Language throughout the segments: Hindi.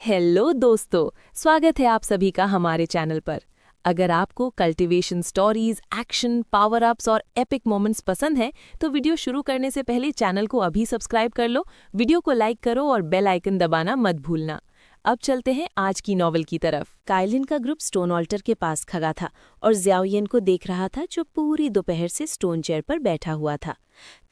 हेलो दोस्तों, स्वागत है आप सभी का हमारे चैनल पर। अगर आपको cultivation stories, action, power ups और एपिक मोमेंट्स पसंद हैं, तो वीडियो शुरू करने से पहले चैनल को अभी सब्सक्राइब कर लो, वीडियो को लाइक करो और बेल आइकन दबाना मत भूलना। अब चलते हैं आज की नॉवल की तरफ। काइलिन का ग्रुप स्टोन ऑल्टर के पास खड़ा था और ज़ियाओयेन को देख रहा था, जो पूरी दोपहर से स्टोन चेयर पर बैठा हुआ था।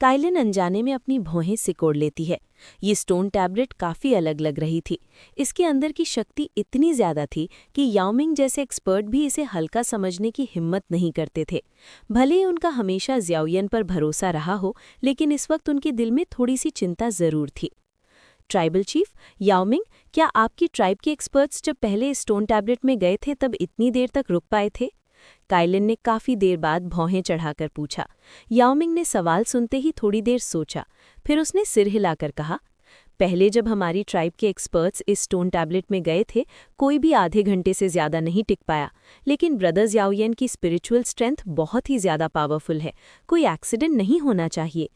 काइलिन अनजाने में अपनी भौहें सिकोड़ लेती है। ये स्टोन टैबलेट काफ़ी अलग लग रही थी। इसके अंदर की शक्ति इतनी ज़्यादा थी कि याओमिंग जैसे एक्सपर्ट भी इसे हल्का समझने की हिम्मत नहीं करते थे। भले ही उनका हमेशा ज़ियाओयेन पर भरोसा रहा हो, लेकिन इस वक्त उनके दिल में थोड़ी सी चिंता ज़रूर थी। ट्राइबल चीफ याओमिंग, क्या आपकी ट्राइब के एक्सपर्ट्स जब पहले स्टोन टैबलेट में गए थे तब इतनी देर तक रुक पाए थे? काइलिन ने काफ़ी देर बाद भौहें चढ़ाकर पूछा। याओमिंग ने सवाल सुनते ही थोड़ी देर सोचा, फिर उसने सिर हिलाकर कहा, पहले जब हमारी ट्राइब के एक्सपर्ट्स इस स्टोन टैबलेट में गए थे, कोई भी आधे घंटे से ज़्यादा नहीं टिक पाया। लेकिन ब्रदर्स याओयेन की स्पिरिचुअल स्ट्रेंथ बहुत ही ज़्यादा पावरफुल है, कोई एक्सीडेंट नहीं होना चाहिए।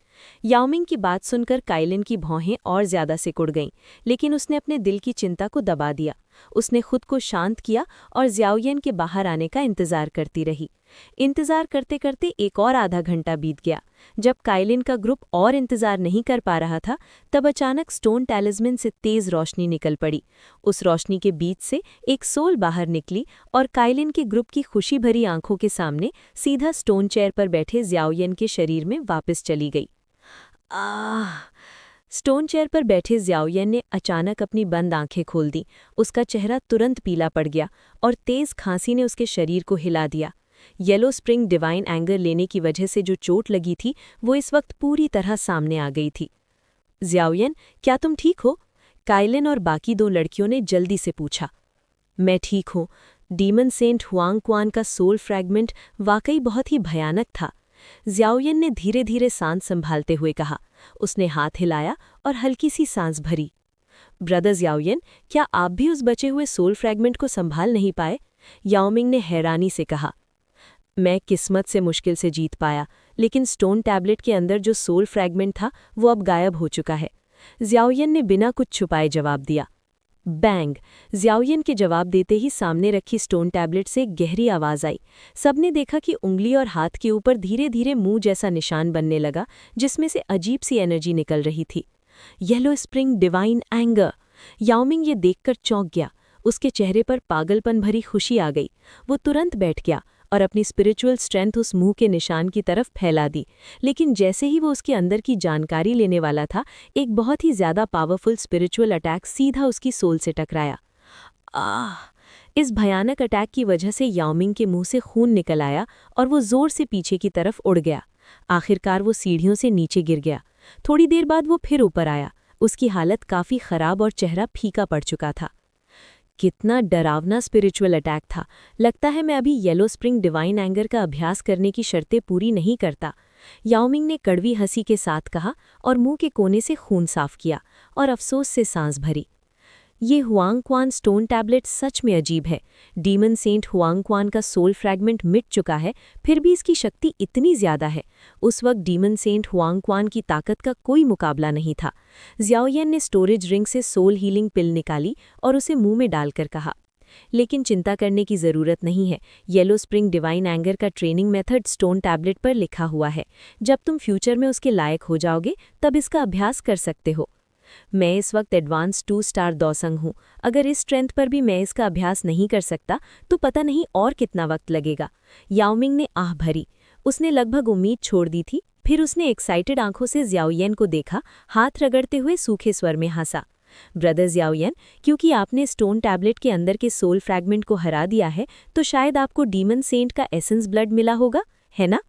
याओमिंग की बात सुनकर काइलिन की भौहें और ज़्यादा सिकुड़ गईं, लेकिन उसने अपने दिल की चिंता को दबा दिया। उसने खुद को शांत किया और ज़ियाओयेन के बाहर आने का इंतज़ार करती रही। इंतज़ार करते करते एक और आधा घंटा बीत गया। जब काइलिन का ग्रुप और इंतज़ार नहीं कर पा रहा था, तब अचानक स्टोन टैलिस्मन से तेज़ रोशनी निकल पड़ी। उस रोशनी के बीच से एक सोल बाहर निकली और काइलिन के ग्रुप की खुशी भरी आंखों के सामने सीधा स्टोन चेयर पर बैठे ज़ियाओयेन के शरीर में वापस चली गई। स्टोन चेयर पर बैठे ज़ियाओयेन ने अचानक अपनी बंद आंखें खोल दी। उसका चेहरा तुरंत पीला पड़ गया और तेज़ खांसी ने उसके शरीर को हिला दिया। येलो स्प्रिंग डिवाइन एंगर लेने की वजह से जो चोट लगी थी, वो इस वक्त पूरी तरह सामने आ गई थी। ज़ियाओयेन, क्या तुम ठीक हो? काइलिन और बाकी दो लड़कियों ने जल्दी से पूछा। मैं ठीक हूँ। डीमन सेंट हुआंग क्वान का सोल फ्रैगमेंट वाकई बहुत ही भयानक था। ज़ियाओयेन ने धीरे धीरे सांस संभालते हुए कहा। उसने हाथ हिलाया और हल्की सी सांस भरी। ब्रदर ज़ियाओयेन, क्या आप भी उस बचे हुए सोल फ्रैगमेंट को संभाल नहीं पाए? याओमिंग ने हैरानी से कहा। मैं किस्मत से मुश्किल से जीत पाया, लेकिन स्टोन टैबलेट के अंदर जो सोल फ्रैगमेंट था वो अब गायब हो चुका है। ज़ियाओयेन ने बिना कुछ छुपाए जवाब दिया। बैंग! ज़ियाओयेन के जवाब देते ही सामने रखी स्टोन टैबलेट से एक गहरी आवाज़ आई। सबने देखा कि उंगली और हाथ के ऊपर धीरे धीरे मुंह जैसा निशान बनने लगा, जिसमें से अजीब सी एनर्जी निकल रही थी। Yellow spring divine anger! Yao Ming ये देखकर चौंक गया। उसके चेहरे पर पागलपन भरी खुशी आ गई। वो तुरंत बैठ गया और अपनी स्पिरिचुअल स्ट्रेंथ उस मुंह के निशान की तरफ फैला दी। लेकिन जैसे ही वो उसके अंदर की जानकारी लेने वाला था, एक बहुत ही ज़्यादा पावरफुल स्पिरिचुअल अटैक सीधा उसकी सोल से टकराया। इस भयानक अटैक की वजह से याओमिंग के मुंह से खून निकल आया और वो जोर से पीछे की तरफ उड़ गया। आखिरकार वो सीढ़ियों से नीचे गिर गया। थोड़ी देर बाद वो फिर ऊपर आया। उसकी हालत काफ़ी ख़राब और चेहरा फीका पड़ चुका था। कितना डरावना स्पिरिचुअल अटैक था। लगता है मैं अभी येलो स्प्रिंग डिवाइन एंगर का अभ्यास करने की शर्तें पूरी नहीं करता। याओमिंग ने कड़वी हंसी के साथ कहा और मुंह के कोने से खून साफ किया और अफसोस से सांस भरी। ये हुआंग क्वान स्टोन टैबलेट सच में अजीब है। डीमन सेंट हुआंग क्वान का सोल फ्रैगमेंट मिट चुका है, फिर भी इसकी शक्ति इतनी ज़्यादा है। उस वक्त डीमन सेंट हुआंग क्वान की ताकत का कोई मुकाबला नहीं था। ज़ियाओयेन ने स्टोरेज रिंग से सोल हीलिंग पिल निकाली और उसे मुंह में डालकर कहा, लेकिन चिंता करने की ज़रूरत नहीं है। येलो स्प्रिंग डिवाइन एंगर का ट्रेनिंग मेथड स्टोन टैबलेट पर लिखा हुआ है। जब तुम फ्यूचर में उसके लायक हो जाओगे, तब इसका अभ्यास कर सकते हो। मैं इस वक्त एडवांस 2 स्टार दौसंग हूँ। अगर इस स्ट्रेंथ पर भी मैं इसका अभ्यास नहीं कर सकता, तो पता नहीं और कितना वक्त लगेगा। याओमिंग ने आह भरी। उसने लगभग उम्मीद छोड़ दी थी। फिर उसने एक्साइटेड आंखों से ज़ियाओयेन को देखा, हाथ रगड़ते हुए सूखे स्वर में हंसा। ब्रदर ज़ियाओयेन, क्योंकि आपने स्टोन टैबलेट के अंदर के सोल फ्रैगमेंट को हरा दिया है, तो शायद आपको डीमन सेंट का एसेंस ब्लड मिला होगा, है ना?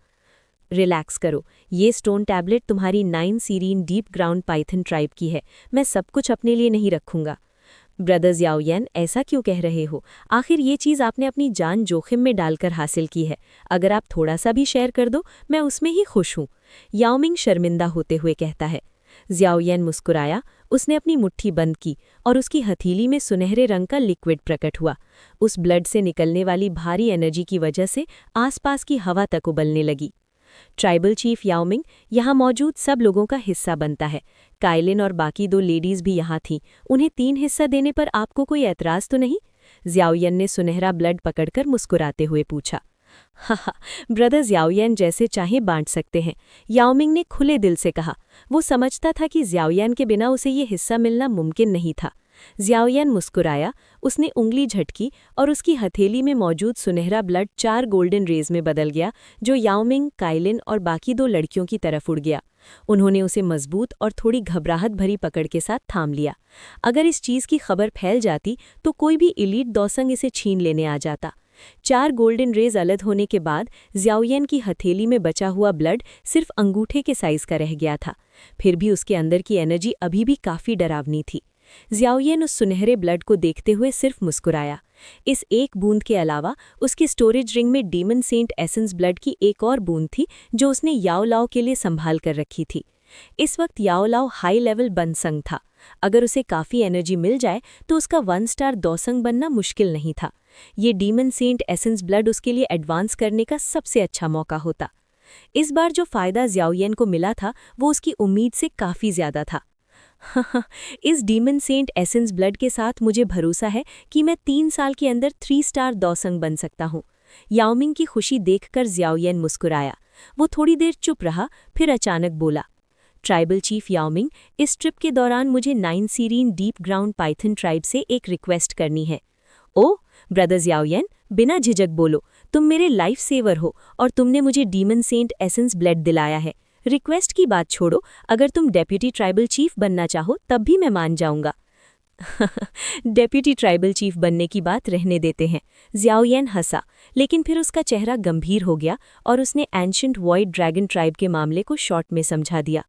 रिलैक्स करो। ये स्टोन टैबलेट तुम्हारी 9 serene deep ground python tribe की है। मैं सब कुछ अपने लिए नहीं रखूंगा। ब्रदर ज़ियाओयेन, ऐसा क्यों कह रहे हो? आखिर ये चीज़ आपने अपनी जान जोखिम में डालकर हासिल की है। अगर आप थोड़ा सा भी शेयर कर दो, मैं उसमें ही खुश हूँ। याओमिंग शर्मिंदा होते हुए कहता है। ज़ियाओयेन मुस्कुराया। उसने अपनी मुट्ठी बंद की और उसकी हथेली में सुनहरे रंग का लिक्विड प्रकट हुआ। उस ब्लड से निकलने वाली भारी एनर्जी की वजह से आसपास की हवा तक उबलने लगी। ट्राइबल चीफ याओमिंग, यहाँ मौजूद सब लोगों का हिस्सा बनता है। काइलिन और बाकी 2 लेडीज भी यहाँ थीं। उन्हें 3 हिस्सा देने पर आपको कोई ऐतराज़ तो नहीं? ज़ियाओयन ने सुनहरा ब्लड पकड़कर मुस्कुराते हुए पूछा। हा, ब्रदर ज़ियाओयन जैसे चाहें बांट सकते हैं, याओमिंग ने खुले दिल से कहा। वो समझता था कि ज़ियाओयन के बिना उसे ये हिस्सा मिलना मुमकिन नहीं था। ज़ियाओयन मुस्कुराया, उसने उंगली झटकी और उसकी हथेली में मौजूद सुनहरा ब्लड 4 गोल्डन रेज में बदल गया, जो याओमिंग, काइलिन और बाकी 2 लड़कियों की तरफ उड़ गया। उन्होंने उसे मजबूत और थोड़ी घबराहट भरी पकड़ के साथ थाम लिया। अगर इस चीज़ की खबर फैल जाती तो कोई भी एलीट दौसंग इसे छीन लेने आ जाता। 4 गोल्डन रेज अलग होने के बाद ज़ियाओयन की हथेली में बचा हुआ ब्लड सिर्फ अंगूठे के साइज का रह गया था। फिर भी उसके अंदर की एनर्जी अभी भी काफ़ी डरावनी थी। ज़ियाओयन उस सुनहरे ब्लड को देखते हुए सिर्फ मुस्कुराया। इस एक बूंद के अलावा उसकी स्टोरेज रिंग में डीमन सेंट एसेंस ब्लड की एक और बूंद थी, जो उसने याओ लाओ के लिए संभाल कर रखी थी। इस वक्त याओ लाओ हाई लेवल बनसंग था। अगर उसे काफ़ी एनर्जी मिल जाए तो उसका 1 स्टार दौसंग बनना मुश्किल नहीं था। ये डीमन सेंट एसेंस ब्लड उसके लिए एडवांस करने का सबसे अच्छा मौका होता। इस बार जो फ़ायदा ज़ियाओयन को मिला था वो उसकी उम्मीद से काफ़ी ज़्यादा था। इस डीमन सेंट एसेंस ब्लड के साथ मुझे भरोसा है कि मैं 3 साल के अंदर 3 स्टार दौसंग बन सकता हूँ। याओमिंग की खुशी देखकर ज़ियाओयन मुस्कुराया। वो थोड़ी देर चुप रहा, फिर अचानक बोला, ट्राइबल चीफ याओमिंग, इस ट्रिप के दौरान मुझे 9 serene deep ground python tribe से एक रिक्वेस्ट करनी है। ओह ब्रदर ज़ियाओयन, बिना झिझक बोलो, तुम मेरे लाइफ सेवर हो और तुमने मुझे डीमन सेंट एसेंस ब्लड दिलाया है। रिक्वेस्ट की बात छोड़ो, अगर तुम डेप्यूटी ट्राइबल चीफ बनना चाहो तब भी मैं मान जाऊंगा। डेप्यूटी ट्राइबल चीफ बनने की बात रहने देते हैं। ज़ियाओयन हंसा, लेकिन फिर उसका चेहरा गंभीर हो गया और उसने एंशिएंट वॉइड ड्रैगन ट्राइब के मामले को शॉर्ट में समझा दिया।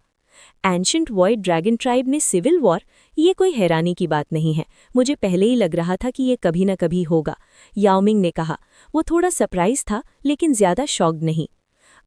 एंशिएंट वॉइड ड्रैगन ट्राइब में सिविल वॉर? ये कोई हैरानी की बात नहीं है, मुझे पहले ही लग रहा था कि ये कभी न कभी होगा, याओमिंग ने कहा। वो थोड़ा सरप्राइज था, लेकिन ज्यादा शॉक्ड नहीं।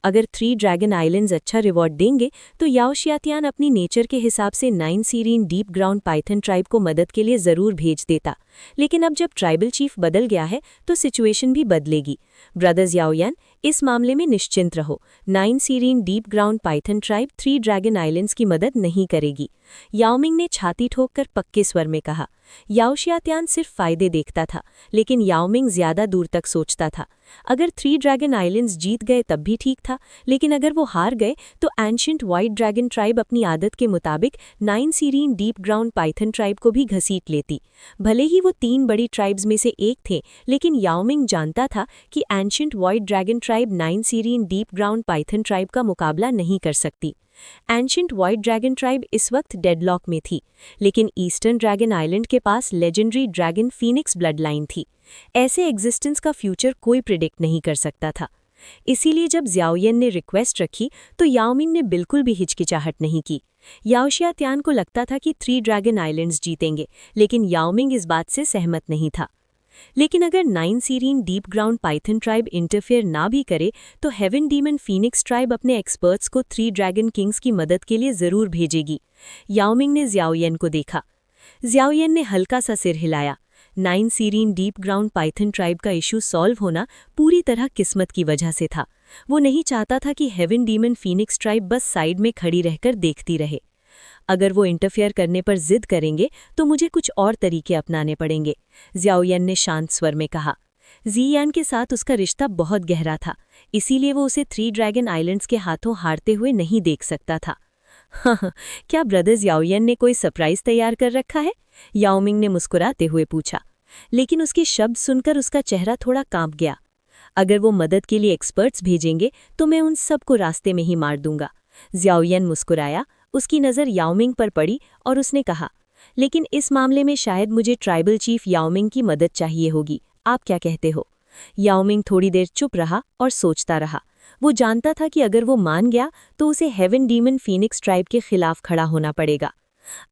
अगर 3 ड्रैगन आइलैंड्स अच्छा रिवॉर्ड देंगे तो याओ शियातियान अपनी नेचर के हिसाब से 9 serene deep ground python tribe को मदद के लिए ज़रूर भेज देता। लेकिन अब जब ट्राइबल चीफ बदल गया है तो सिचुएशन भी बदलेगी। ब्रदर्स याओयन, इस मामले में निश्चिंत रहो, 9 serene deep ground python tribe 3 dragon islands की मदद नहीं करेगी। याओमिंग ने छाती ठोककर पक्के स्वर में कहा। याओ शियातियान सिर्फ फायदे देखता था, लेकिन याओमिंग ज्यादा दूर तक सोचता था। अगर 3 ड्रैगन आइलैंड्स जीत गए तब भी ठीक था, लेकिन अगर वो हार गए तो एंशिएंट वाइट ड्रैगन ट्राइब अपनी आदत के मुताबिक 9 serene deep ground python tribe को भी घसीट लेती। भले ही वो 3 बड़ी ट्राइब्स में से एक थे, लेकिन याओमिंग जानता था कि ancient white dragon tribe 9 serene deep ground python tribe का मुकाबला नहीं कर सकती। एंशिएंट वाइट ड्रैगन ट्राइब इस वक्त डेडलॉक में थी, लेकिन ईस्टर्न ड्रैगन आइलैंड के पास legendary dragon phoenix bloodline थी। ऐसे एग्जिस्टेंस का फ्यूचर कोई प्रिडिक्ट नहीं कर सकता था। इसीलिए जब ज़ियाओयन ने रिक्वेस्ट रखी तो याओमिंग ने बिल्कुल भी हिचकिचाहट नहीं की। याओ शियातियान को लगता था कि 3 ड्रैगन आइलैंड्स जीतेंगे, लेकिन याओमिंग इस बात से सहमत नहीं था। लेकिन अगर 9 serene deep ground python tribe interfere ना भी करे तो हेवन डीमन फीनिक्स ट्राइब अपने एक्सपर्ट्स को 3 ड्रैगन किंग्स की मदद के लिए ज़रूर भेजेगी। याओमिंग ने ज़ियाओयन को देखा। ज़ियाओयन ने हल्का सा सिर हिलाया। 9 serene deep ground python tribe का इशू सॉल्व होना पूरी तरह किस्मत की वजह से था। वो नहीं चाहता था कि हेवन डीमन फीनिक्स ट्राइब बस साइड में खड़ी रहकर देखती रहे। अगर वो इंटरफेयर करने पर जिद करेंगे तो मुझे कुछ और तरीके अपनाने पड़ेंगे, ज़ियाओयन ने शांत स्वर में कहा। ज़ियान के साथ उसका रिश्ता बहुत गहरा था, इसीलिए वो उसे 3 ड्रैगन आइलैंड्स के हाथों हारते हुए नहीं देख सकता था। हाँ, क्या ब्रदर्स याओयन ने कोई सरप्राइज तैयार कर रखा है? याओमिंग ने मुस्कुराते हुए पूछा, लेकिन उसके शब्द सुनकर उसका चेहरा थोड़ा कांप गया। अगर वो मदद के लिए एक्सपर्ट्स भेजेंगे तो मैं उन सबको रास्ते में ही मार दूंगा। ज़ियाओयन मुस्कुराया, उसकी नज़र याओमिंग पर पड़ी और उसने कहा, लेकिन इस मामले में शायद मुझे ट्राइबल चीफ याओमिंग की मदद चाहिए होगी, आप क्या कहते हो? याओमिंग थोड़ी देर चुप रहा और सोचता रहा। वो जानता था कि अगर वो मान गया तो उसे हेवन डीमन फीनिक्स ट्राइब के खिलाफ खड़ा होना पड़ेगा।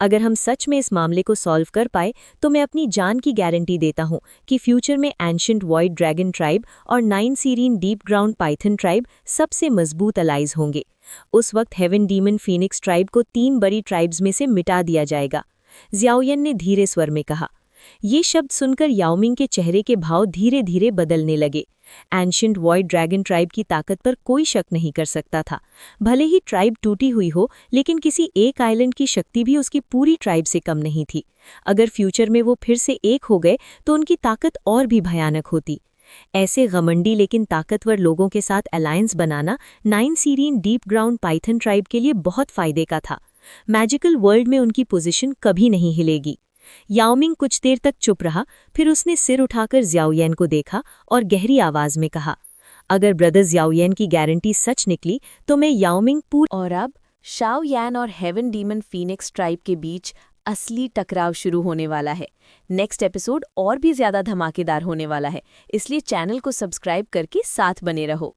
अगर हम सच में इस मामले को सॉल्व कर पाए तो मैं अपनी जान की गारंटी देता हूँ कि फ्यूचर में एंशिएंट वाइट ड्रैगन ट्राइब और 9 serene deep ground python tribe सबसे मजबूत अलाइज होंगे। उस वक्त हेवन डीमन फीनिक्स ट्राइब को 3 बड़ी ट्राइब्स में से मिटा दिया जाएगा। ज़ियाओयन ने धीरे स्वर में कहा। ये शब्द सुनकर याओमिंग के चेहरे के भाव धीरे धीरे बदलने लगे। एंशिएंट वॉइड ड्रैगन ट्राइब की ताकत पर कोई शक नहीं कर सकता था। भले ही ट्राइब टूटी हुई हो, लेकिन किसी एक आइलैंड की शक्ति भी उसकी पूरी ट्राइब से कम नहीं थी। अगर फ्यूचर में वो फिर से एक हो गए तो उनकी ताकत और भी भयानक होती। ऐसे घमंडी लेकिन ताकतवर लोगों के साथ अलायंस बनाना 9 Syrian deep ground python tribe के लिए बहुत फायदे का था। मैजिकल वर्ल्ड में उनकी पोजीशन कभी नहीं हिलेगी। याओमिंग कुछ देर तक चुप रहा, फिर उसने सिर उठाकर ज़ियाओयेन को देखा और गहरी आवाज में कहा, अगर ब्रदर ज़ियाओयेन की गारंटी सच निकली तो मैं याओमिंग और अब शाओ यान और हेवन डीमन फीनिक्स ट्राइब के बीच असली टकराव शुरू होने वाला है। नेक्स्ट एपिसोड और भी ज्यादा धमाकेदार होने वाला है, इसलिए चैनल को सब्सक्राइब करके साथ बने रहो।